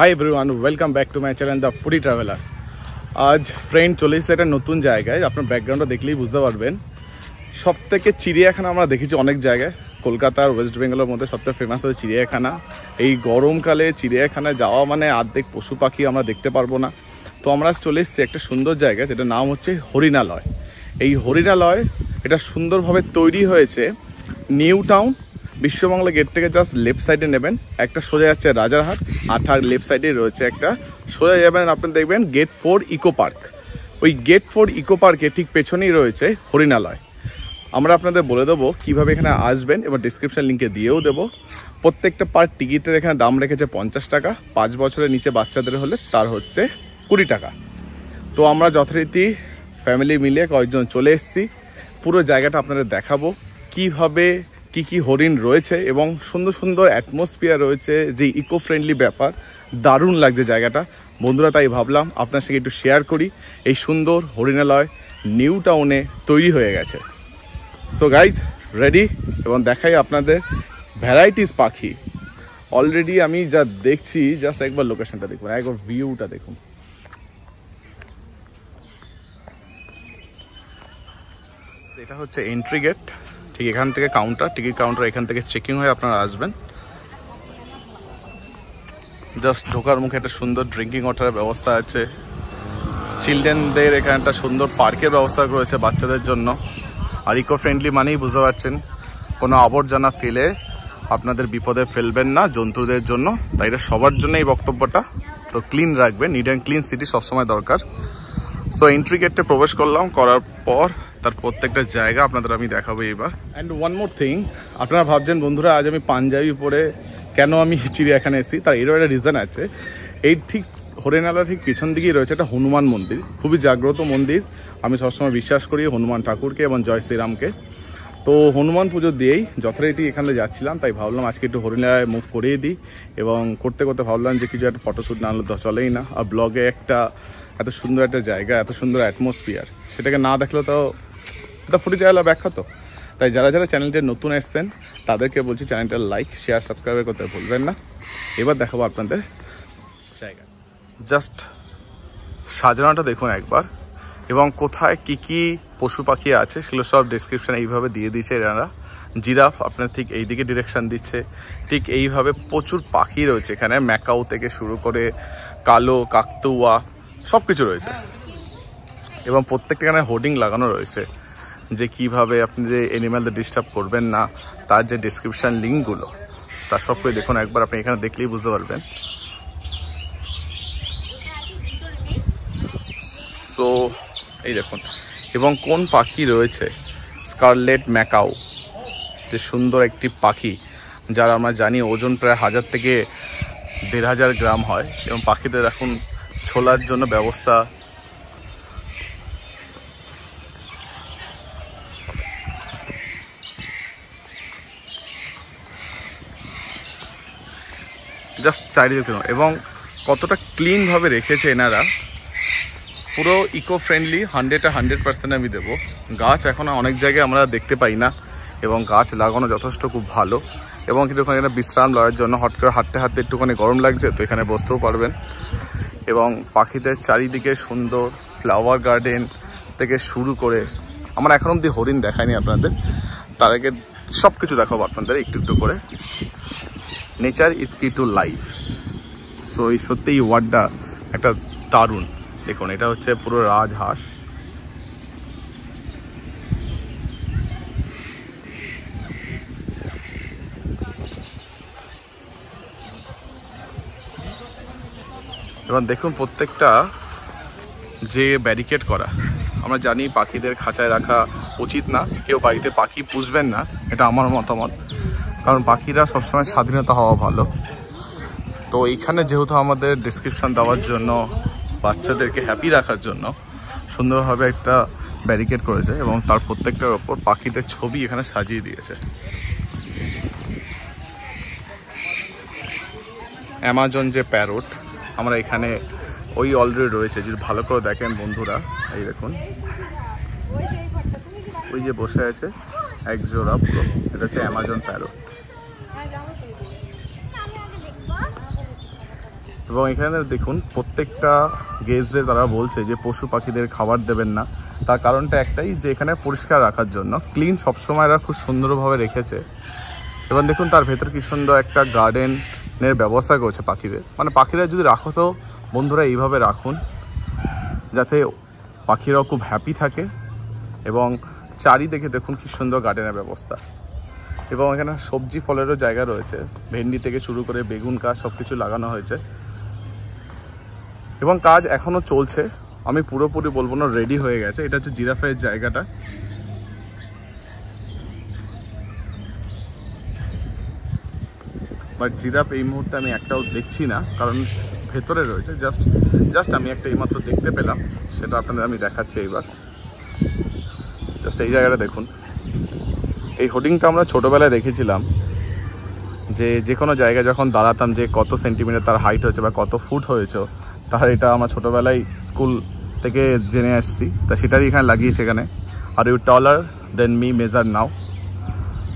Hi everyone, welcome back to my channel the foodie traveller. আজ friend চলে এসেছে একটা নতুন জায়গায়। আপনার ব্যাকগ্রাউন্ডটা দেখলেই বুঝতে পারবেন। সব থেকে চিড়িয়াখানা আমরা দেখেছি অনেক জায়গায়, কলকাতার ওয়েস্ট বেঙ্গলের মধ্যে সবথেকে ফেমাস হচ্ছে চিড়িয়াখানা। এই গরমকালে চিড়িয়াখানায় যাওয়া মানে অর্ধেক পশু পাখি আমরা দেখতে পারবো না। তো আমরা চলে এসেছি একটা সুন্দর জায়গায়, যেটার নাম হচ্ছে হরিণালয়। এই হরিণালয় এটা সুন্দরভাবে তৈরি হয়েছে নিউ টাউন বিশ্ববাংলা গেট থেকে জাস্ট লেফট সাইডে নেবেন, একটা সোজা যাচ্ছে রাজারহাট, আর তার লেফট সাইডে রয়েছে একটা সোজা যাবেন, আপনি দেখবেন গেট 4 ইকো পার্ক। ওই গেট 4 ইকো পার্কের ঠিক পেছনেই রয়েছে হরিণালয়। আমরা আপনাদের বলে দেবো কীভাবে এখানে আসবেন এবং ডিসক্রিপশন লিঙ্কে দিয়েও দেবো। প্রত্যেকটা পার টিকিটের এখানে দাম রেখেছে 50 টাকা, 5 বছরের নিচে বাচ্চাদের হলে তার হচ্ছে 20 টাকা। তো আমরা যথারীতি ফ্যামিলি মিলে কয়েকজন চলে এসেছি, পুরো জায়গাটা আপনাদের দেখাবো কীভাবে কি কি হরিণ রয়েছে এবং সুন্দর সুন্দর অ্যাটমসফিয়ার রয়েছে, যে ইকো ফ্রেন্ডলি ব্যাপার, দারুণ লাগছে জায়গাটা বন্ধুরা। তাই ভাবলাম আপনার সঙ্গে একটু শেয়ার করি। এই সুন্দর হরিণালয় নিউ টাউনে তৈরি হয়ে গেছে। সো গাইজ রেডি, এবং দেখাই আপনাদের ভ্যারাইটিস পাখি। অলরেডি আমি যা দেখছি, জাস্ট একবার লোকেশনটা দেখুন, একবার ভিউটা দেখুন। এটা হচ্ছে এন্ট্রি গেট, ঠিক এখান থেকে কাউন্টার, টিকিট কাউন্টার, এখান থেকে চেকিং হয়ে আপনারা আসবেন। জাস্ট ঢোকার মুখে একটা সুন্দর ড্রিঙ্কিং ওয়াটারের ব্যবস্থা আছে। চিলড্রেনদের এখানে একটা সুন্দর পার্কের ব্যবস্থা রয়েছে বাচ্চাদের জন্য। আর ইকো ফ্রেন্ডলি মানেই বুঝতে পারছেন, কোনো আবর্জনা ফেলে আপনাদের বিপদে ফেলবেন না জন্তুদের জন্য। তাই এটা সবার জন্য এই বক্তব্যটা। তো ক্লিন রাখবেন, নিট অ্যান্ড ক্লিন সিটি সবসময় দরকার। সো এন্ট্রি গেটে প্রবেশ করলাম, করার পর তার প্রত্যেকটা জায়গা আপনাদের আমি দেখাবো এবার। অ্যান্ড ওয়ান মোর থিং, আপনারা ভাবছেন বন্ধুরা আজ আমি পাঞ্জাবি পরে কেন আমি চিড়িয়াখানে এসেছি, তার এরও একটা রিজন আছে। এই ঠিক হরিণালয় ঠিক পিছন দিকেই রয়েছে একটা হনুমান মন্দির, খুবই জাগ্রত মন্দির। আমি সবসময় বিশ্বাস করি হনুমান ঠাকুরকে এবং জয় শ্রীরামকে। তো হনুমান পুজো দিয়েই যথারীতি এখানে যাচ্ছিলাম, তাই ভাবলাম আজকে একটু হরিণালয় মুভ করিয়ে দিই। এবং করতে করতে ভাবলাম যে কিছু একটা ফটোশ্যুট না হলে তো চলেই না। আর ব্লগে একটা এত সুন্দর একটা জায়গা, এত সুন্দর অ্যাটমসফিয়ার, সেটাকে না দেখলেও তো দ্য ফুডি ট্রাভেলার ব্যাখ্যা। তো তাই যারা যারা চ্যানেলটা নতুন এসছেন তাদেরকে বলছি চ্যানেলটা লাইক শেয়ার সাবস্ক্রাইব করতে ভুলবেন না। এবার দেখাবো আপনাদের জায়গা, জাস্ট সাজানোটা দেখুন একবার, এবং কোথায় কি কি পশু পাখি আছে সেগুলো সব ডেসক্রিপশানে এইভাবে দিয়ে দিচ্ছে এনারা। জিরাফ আপনার ঠিক এই দিকে ডিরেকশান দিচ্ছে, ঠিক এইভাবে প্রচুর পাখি রয়েছে এখানে, ম্যাকাও থেকে শুরু করে কালো কাকতুয়া সব কিছু রয়েছে। এবং প্রত্যেকটা এখানে হোর্ডিং লাগানো রয়েছে যে কিভাবে আপনি যে অ্যানিম্যালদের ডিস্টার্ব করবেন না, তার যে ডেসক্রিপশান লিঙ্কগুলো তার সব করে দেখুন একবার, আপনি এখানে দেখলেই বুঝতে পারবেন। তো এই দেখুন, এবং কোন পাখি রয়েছে, স্কারলেট ম্যাকাও, যে সুন্দর একটি পাখি যার আমরা জানি ওজন প্রায় 1000 থেকে 1500 গ্রাম হয়। এবং পাখিদের এখন ছোলার জন্য ব্যবস্থা। জাস্ট চারিদিকে, এবং কতটা ক্লিনভাবে রেখেছে এনারা, পুরো ইকো ফ্রেন্ডলি। 100% আমি দেবো। গাছ এখন অনেক জায়গায় আমরা দেখতে পাই না, এবং গাছ লাগানো যথেষ্ট খুব ভালো। এবং কিছুক্ষণ এখানে বিশ্রাম লওয়ার জন্য, হট করে হাঁটতে হাঁটতে একটুখানি গরম লাগছে তো এখানে বসতেও পারবেন। এবং পাখিদের চারিদিকে সুন্দর ফ্লাওয়ার গার্ডেন থেকে শুরু করে, আমার এখন অব্দি হরিণ দেখায়নি আপনাদের, তার আগে সব কিছু দেখাবো আপনাদের একটু একটু করে। নেচার ইজ কি টু লাইফ। সো এই সত্যি এই ওয়ার্ডটা একটা দারুণ। দেখুন এটা হচ্ছে পুরো রাজহাঁস। এবং দেখুন প্রত্যেকটা যে ব্যারিকেড করা, আমরা জানি পাখিদের খাঁচায় রাখা উচিত না, কেউ বাড়িতে পাখি পুষবেন না, এটা আমার মতামত। কারণ পাখিরা সবসময় স্বাধীনতা হওয়া ভালো। তো এইখানে যেহেতু আমাদের ডেসক্রিপশন দেওয়ার জন্য, বাচ্চাদেরকে হ্যাপি রাখার জন্য সুন্দরভাবে একটা ব্যারিকেড করেছে, এবং তার প্রত্যেকটার ওপর পাখিদের ছবি এখানে সাজিয়ে দিয়েছে। অ্যামাজন যে প্যারট আমরা এখানে ওই অলরেডি রয়েছে, যদি ভালো করে দেখেন বন্ধুরা, এই দেখুন ওই যে বসে আছে এক জোড়া পুরো, এটা হচ্ছে অ্যামাজন প্যারট। এবং এখানে দেখুন প্রত্যেকটা গেস্টদের তারা বলছে যে পশু পাখিদের খাবার দেবেন না, তার কারণটা একটাই যে এখানে পরিষ্কার রাখার জন্য, ক্লিন সবসময় এরা খুব সুন্দরভাবে রেখেছে। এবং দেখুন তার ভেতর কি সুন্দর একটা গার্ডেনের ব্যবস্থা করেছে পাখিদের, মানে পাখিরা যদি রাখো তো বন্ধুরা এইভাবে রাখুন যাতে পাখিরাও খুব হ্যাপি থাকে। এবং চারিদিকে দেখুন কি সুন্দর গার্ডেনের ব্যবস্থা, এবং এখানে সবজি ফলেরও জায়গা রয়েছে, ভেন্ডি থেকে শুরু করে বেগুন গাছ সব কিছু লাগানো হয়েছে এবং কাজ এখনো চলছে। আমি পুরোপুরি বলবো না রেডি হয়ে গেছে। এটা হচ্ছে জিরাফের জায়গাটা। বাট জিরাফ এই মুহূর্তে আমি একটাও দেখছি না, কারণ ভেতরে রয়েছে। জাস্ট আমি একটা এইমাত্র দেখতে পেলাম, সেটা আপনাদের আমি দেখাচ্ছি এইবার। জাস্ট এই জায়গাটা দেখুন, এই হোর্ডিংটা আমরা ছোটোবেলায় দেখেছিলাম যে কোনো জায়গায় যখন দাঁড়াতাম যে কত সেন্টিমিটার তার হাইট হয়েছে বা কত ফুট হয়েছে, তার এটা আমরা ছোটোবেলায় স্কুল থেকে জেনে আসছি, তা সেটারই এখানে লাগিয়েছে এখানে। Are you taller than me measure now,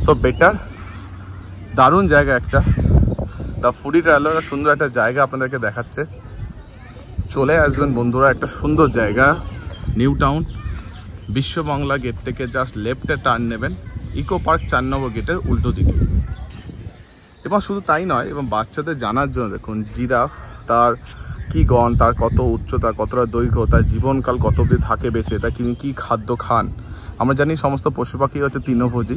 so better. দারুণ জায়গা একটা, দ্য ফুডি ট্রাভেলার সুন্দর একটা জায়গা আপনাদেরকে দেখাচ্ছে। চলে আসবেন বন্ধুরা, একটা সুন্দর জায়গা, নিউ টাউন। বিশ্ব বাংলা গেট থেকে জাস্ট লেফটে টার্ন নেবেন, ইকো পার্ক 4 নম্বর গেটের উল্টো দিকে। এবং শুধু তাই নয়, এবং বাচ্চাদের জানার জন্য দেখুন জিরাফ, তার কি গণ, তার কত উচ্চতা, কতটা দৈর্ঘ্য, তার জীবনকাল কত অবধি থাকে বেঁচে, তা তিনি কী খাদ্য খান। আমরা জানি সমস্ত পশু পাখি হচ্ছে তৃণভোজী,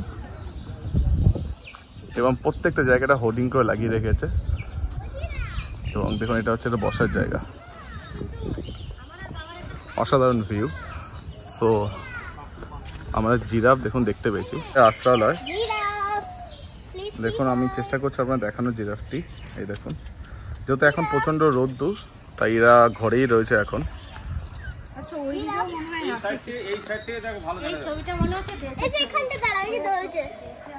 এবং প্রত্যেকটা জায়গাটা হোর্ডিং করে লাগিয়ে রেখেছে। এবং দেখুন এটা হচ্ছে একটা বসার জায়গা, অসাধারণ ভিউ। সো আমরা জিরাফ দেখুন দেখতে পেয়েছি, আশ্রয়ালয়। দেখুন আমি চেষ্টা করছি আপনার দেখানোর জিরাফটি। এই দেখুন, যেহেতু এখন প্রচণ্ড রোদ্দুর, তাই এরা ঘরেই রয়েছে এখন।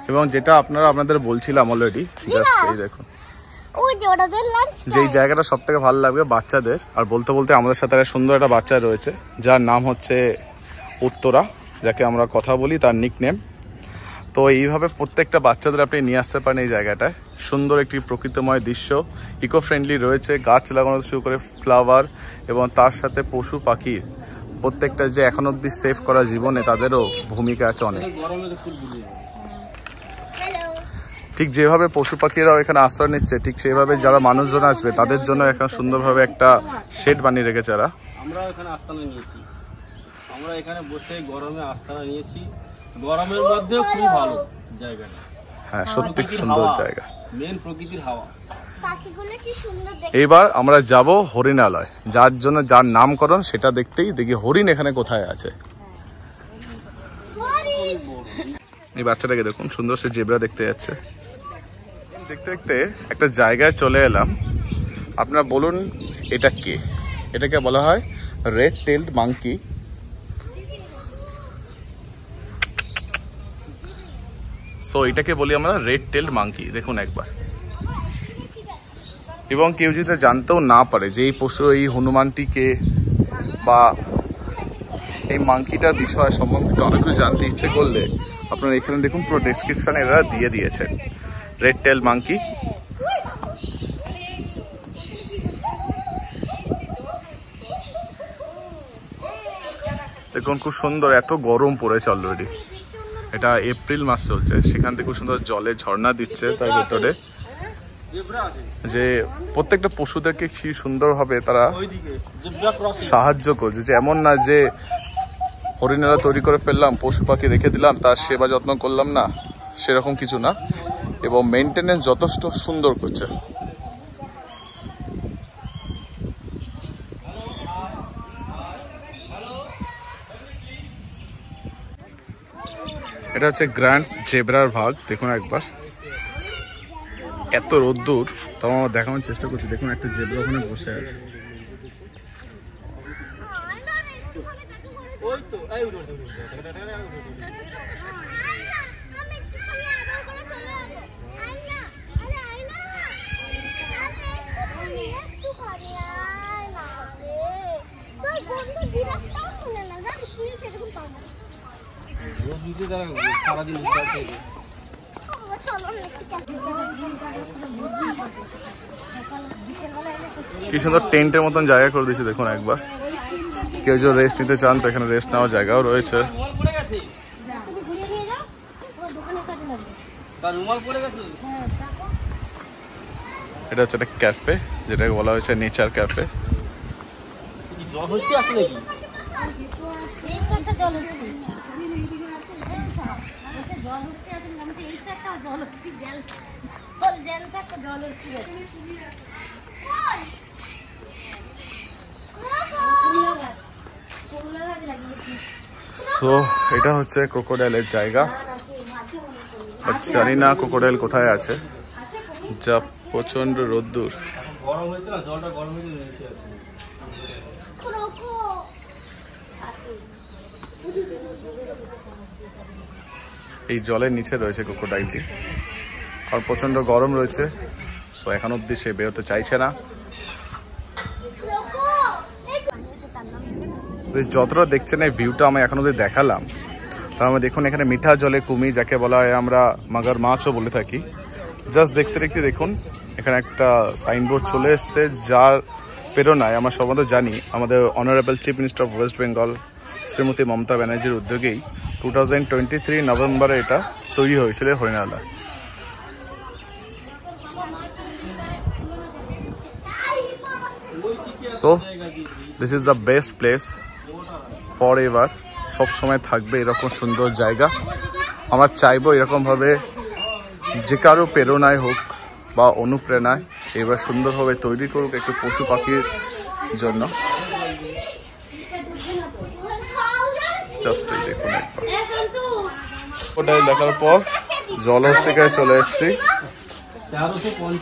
এবং যেটা আপনাদের বলছিলাম অলরেডি, জাস্ট এই দেখুন যেই জায়গাটা সব থেকে ভালো লাগবে বাচ্চাদের। আর বলতে বলতে আমাদের সাথে একটা সুন্দর একটা বাচ্চা রয়েছে, যার নাম হচ্ছে উত্তরা, যাকে আমরা কথা বলি তার নিকনেম। তো এইভাবে প্রত্যেকটা বাচ্চাদের আপনি নিয়ে আসতে পারেন এই জায়গাটায়। সুন্দর একটি প্রকৃতিময় দৃশ্য, ইকো ফ্রেন্ডলি রয়েছে, গাছ লাগানো শুরু করে ফ্লাওয়ার, এবং তার সাথে পশু পাখির প্রত্যেকটা যে এখন অবধি সেভ করা জীবনে তাদেরও ভূমিকা আছে অনেক। ঠিক যেভাবে পশু পাখিরাও এখানে আশ্রয় নিচ্ছে, ঠিক সেইভাবে যারা মানুষজন আসবে তাদের জন্য এখানে সুন্দরভাবে একটা শেড বানিয়ে রেখেছে এরা। আমরা এখানে আস্তানা নিয়েছি, আমরা এখানে বসে গরমে আস্তানা নিয়েছি। গরমের মধ্যেও খুব ভালো জায়গাটা। হ্যাঁ, সত্যি সুন্দর জায়গা, মেন প্রকৃতির হাওয়া। এইবার আমরা যাব হরিণালয়, যার নামকরণ সেটা দেখতেই। দেখি হরিণ এখানে কোথায় আছে। এই বাচ্চাটাকে দেখুন, সুন্দর সে জেব্রা দেখতে যাচ্ছে। দেখতে দেখতে একটা জায়গায় চলে এলাম। আপনারা বলুন এটা কে? এটাকে বলা হয় রেড টেলড মাঙ্কি। সো এটাকে বলি আমরা রেড টেলড মাঙ্কি। দেখুন একবার, এবং কেউ যদি জানতেও না পারে যে এই পশু, এই হনুমানটিকে বা এই মাঙ্কিটার বিষয় সম্বন্ধে অনেক কিছু জানতে ইচ্ছে করলে আপনারা এখানে দেখুন, পুরো ডেসক্রিপশনে এরা দিয়ে দিয়েছেন রেড টেল মাঙ্কি। দেখুন খুব সুন্দর, এত গরম পড়েছে অলরেডি, এটা এপ্রিল মাস চলছে, সেখান থেকে খুব সুন্দর জলে ঝর্ণা দিচ্ছে তার ভেতরে, যে প্রত্যেকটা পশুদেরকে কি সুন্দরভাবে তারা সাহায্য করছে। যে এমন না যে হরিণেরা তৈরি করে ফেললাম, পশু পাখি রেখে দিলাম, তার সেবা যত্ন করলাম না, সেরকম কিছু না। এবং মেনটেনেন্স যথেষ্ট সুন্দর করছে। এটা হচ্ছে গ্র্যান্ড জেব্রার ভাগ। দেখুন একবার, এত রোদ্দুর তাও আমরা দেখানোর চেষ্টা করছি। দেখুন একটা জেব্রা ওখানে বসে আছে। কি সুন্দর টেন্টের মতন জায়গা করে দিয়েছে দেখুন একবার। কেউ যদি রেস্ট নিতে চান তো এখানে রেস্ট নেওয়ার জায়গাও রয়েছে। এটা হচ্ছে একটা ক্যাফে, যেটাকে বলা হয়েছে নেচার ক্যাফে। সো এটা হচ্ছে ক্রোকোডাইলের জায়গা, জানি না ক্রোকোডাইল কোথায় আছে। যা প্রচন্ড রোদ্দুর। এই জলের নিচে রয়েছে ক্রোকোডাইলটি, কারণ প্রচন্ড গরম রয়েছে। সো এখন অব্দি সে বেরোতে চাইছে না। যতটা দেখছেন এই ভিউটা আমি এখন অব্দি দেখালাম, তার মধ্যে দেখুন এখানে মিঠা জলে কুমির, যাকে বলা হয় আমরা মাগার মাছও বলে থাকি। জাস্ট দেখতে দেখতে দেখুন এখানে একটা সাইনবোর্ড চলে এসছে, যার প্রেরণায় আমরা সম্বন্ধে জানি আমাদের honourable chief minister of West Bengal Shrimati Mamata ব্যানার্জির উদ্যোগেই 2023 নভেম্বরে এটা তৈরি হয়েছিল Harinala. So this is the best place for ever. সবসময় থাকবে এরকম সুন্দর জায়গা। আমরা চাইবো এরকমভাবে যে কারো প্রেরণায় হোক বা অনুপ্রেরণায় এবার সুন্দরভাবে তৈরি করুক একটু পশু পাখির জন্য। জাস্ট দেখুন একবার। ক্রোকোডাইল দেখার পর জলহস্তিকায় চলে এসেছি।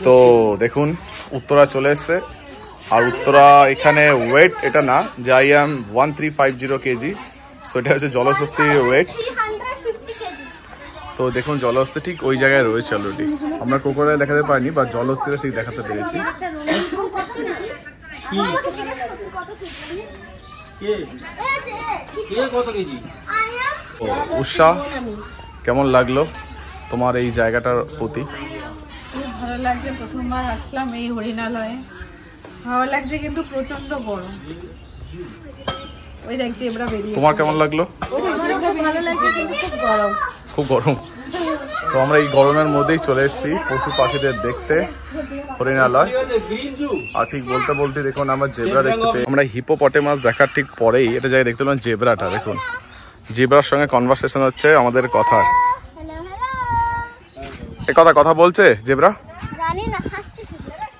তো দেখুন উত্তরা চলে এসছে, আর উত্তরা এখানে ওয়েট এটা না যে IM 1350 কেজি। সো এটা হচ্ছে জলহস্তির ওয়েট। তো দেখুন জলহস্তি ঠিক ওই জায়গায় রয়েছে অলরেডি। আমরা ক্রোকোডাইল দেখাতে পারিনি, বা জলহস্তিটা ঠিক দেখাতে পেরেছি। উষা, কেমন লাগলো তোমার এই জায়গাটার প্রতি? খুব ভালো লাগছে, প্রথমবার আসলাম এই হরিণালয়ে। ভালো লাগছে কিন্তু প্রচন্ড গরম। ওই দেখ জেব্রা বেরিয়ে। তোমার কেমন লাগলো? ভালো লাগছে কিন্তু খুব গরম। খুব গরম। তো আমরা এই গরমের মধ্যেই চলে এসেছি পশু পাখিদের দেখতে হরিণালয়। আর ঠিক বলতে বলতে দেখুন আমরা জেব্রা দেখতে পেয়ে, আমরা হিপোপটেমাস দেখার ঠিক পরেই এটা জায়গায় দেখতে পেলাম জেব্রাটা। দেখুন জেব্রার সঙ্গে কনভারসেশন হচ্ছে আমাদের কথা। এ কথা বলছে জেব্রা? জানি না,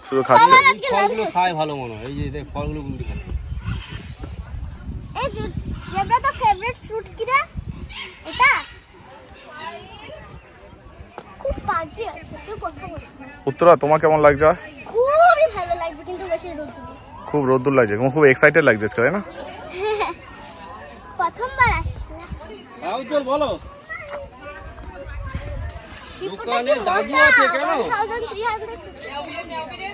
শুধু খাচ্ছে। ফলগুলো খায় ভালো মনে হয়। এই যে দেখ ফলগুলো গুলি খায়। এই জেব্রা তো ফেভারিট ফ্রুট কি রে? এটা খুব বাজে আছে, তুই কথা বলছিস। উত্তরা তোমার কেমন লাগছে? খুবই ভালো লাগছে, কিন্তু বেশি রোদ্দুর। খুব রোদ্দুর লাগছে, খুব এক্সাইটেড লাগছে আজকে, তাই না? প্রথমবার আসছি। আউ চল বলো। দোকানে দাদু আছে কেন? 1350।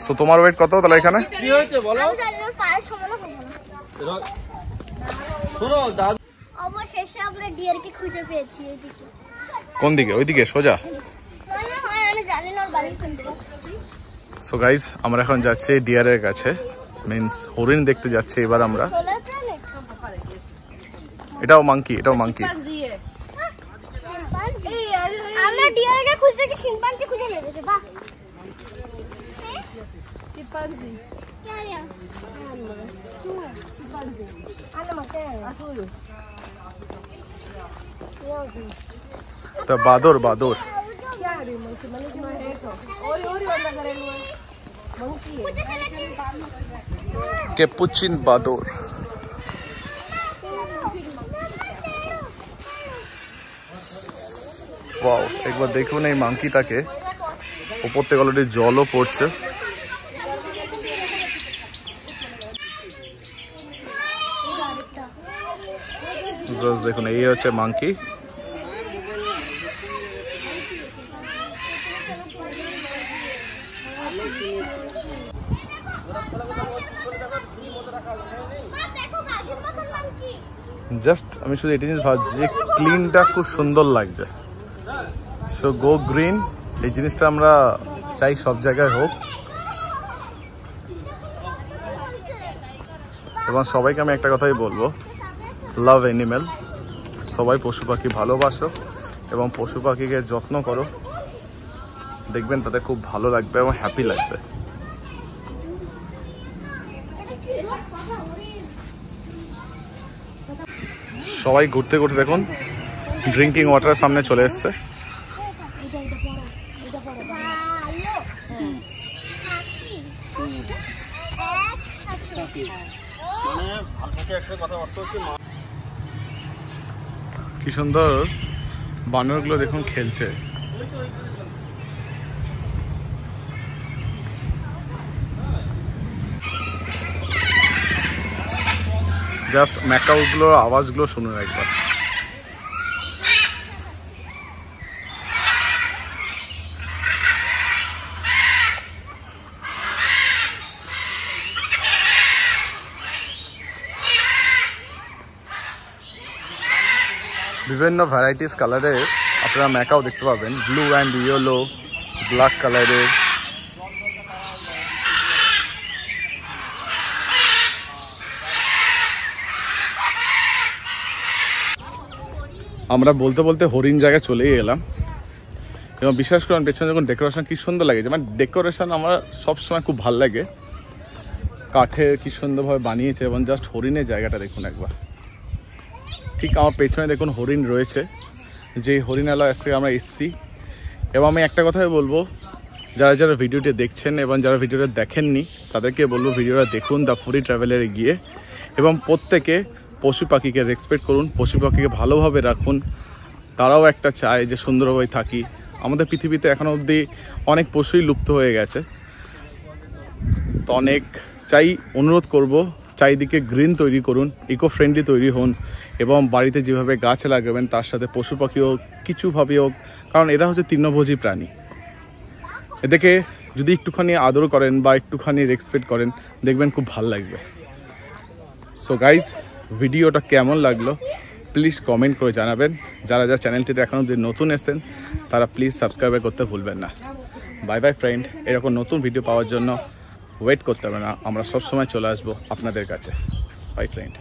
সো তোমার ওয়েট কত তাহলে এখানে? কি হয়েছে বলো? আমি জানি না, পায়ের সমানো হবে না। শোনো দাদু, অবশেষে আমরা ডিয়ার কে খুঁজে পেয়েছি। এদিকে কোন দিকে? ওইদিকে সোজা? মনে হয়, আমি জানি না ওর বাড়ি কোনটা। সো গাইস আমরা এখন যাচ্ছি ডিয়ারের কাছে, মিন্স হরিণ দেখতে যাচ্ছি এবার আমরা। Solar planet. এটাও মাংকি, এটাও মাংকি। আমরা ডিয়ার কে খুঁজে কি শিম্পাঞ্জি খুঁজে পেয়েছি। বাহ, চিম্পাঞ্জি। क्या है এটা বাদর, বাদর। ক্যাপুচিন বাদর। ওয়াও, একবার দেখুন এই মাংকিটাকে। উপর থেকে অলরেডি জলও পড়ছে। দেখুন এই হচ্ছে মাংকি। জাস্ট আমি শুধু এটা জিনিস ভাবছি যে ক্লিনটা খুব সুন্দর লাগছে। সো গো গ্রিন, এই জিনিসটা আমরা চাই সব জায়গায় হোক। এবং সবাইকে আমি একটা কথাই বলবো, লাভ অ্যানিমেল। সবাই পশু পাখি ভালোবাসো এবং পশু পাখিকে যত্ন করো, দেখবেন তাদের খুব ভালো লাগবে এবং হ্যাপি লাগবে। সবাই ঘুরতে ঘুরতে দেখুন ড্রিঙ্কিং ওয়াটারের সামনে চলে এসছে। কি সুন্দর বানরগুলো দেখুন খেলছে। জাস্ট ম্যাকাওগুলোর আওয়াজগুলো শুনুন একবার। বিভিন্ন ভ্যারাইটিস কালারের আপনারা ম্যাকাও দেখতে পাবেন, ব্লু অ্যান্ড ইয়েলো, ব্ল্যাক কালারের। আমরা বলতে বলতে হরিণ জায়গায় চলেই এলাম এবং বিশ্বাস করুন পেছনে যখন ডেকোরেশন কি সুন্দর লাগে, মানে ডেকোরেশন আমার সবসময় খুব ভালো লাগে। কাঠের কি সুন্দরভাবে বানিয়েছে এবং জাস্ট হরিণের জায়গাটা দেখুন একবার। ঠিক আমার পেছনে দেখুন হরিণ রয়েছে, যে হরিণালয় থেকে আমরা এসছি। এবং আমি একটা কথাই বলবো, যারা যারা ভিডিওটি দেখছেন এবং যারা ভিডিওটা দেখেননি তাদেরকে বলবো ভিডিওটা দেখুন দ্য ফুডি ট্রাভেলারে গিয়ে, এবং প্রত্যেকে পশু পাখিকে রেসপেক্ট করুন, পশু পাখিকে ভালোভাবে রাখুন। তারাও একটা চায় যে সুন্দরভাবে থাকি। আমাদের পৃথিবীতে এখনো অবধি অনেক পশুই লুপ্ত হয়ে গেছে, তো অনেক চাই অনুরোধ করব চারিদিকে গ্রিন তৈরি করুন, ইকো ফ্রেন্ডলি তৈরি হন এবং বাড়িতে যেভাবে গাছ লাগাবেন তার সাথে পশু পাখি হোক কিছুভাবে হোক, কারণ এরা হচ্ছে তৃণভোজী প্রাণী। এদেরকে যদি একটুখানি আদর করেন বা একটুখানি রেসপেক্ট করেন দেখবেন খুব ভালো লাগবে। সো গাইজ, ভিডিওটা কেমন লাগলো প্লিজ কমেন্ট করে জানাবেন। যারা যারা চ্যানেলটিতে এখনও যদি নতুন এসেছেন তারা প্লিজ সাবস্ক্রাইব করতে ভুলবেন না। Bye bye friend. এরকম নতুন ভিডিও পাওয়ার জন্য ওয়েট করতে হবে না, আমরা সবসময় চলে আসবো আপনাদের কাছে। By friend.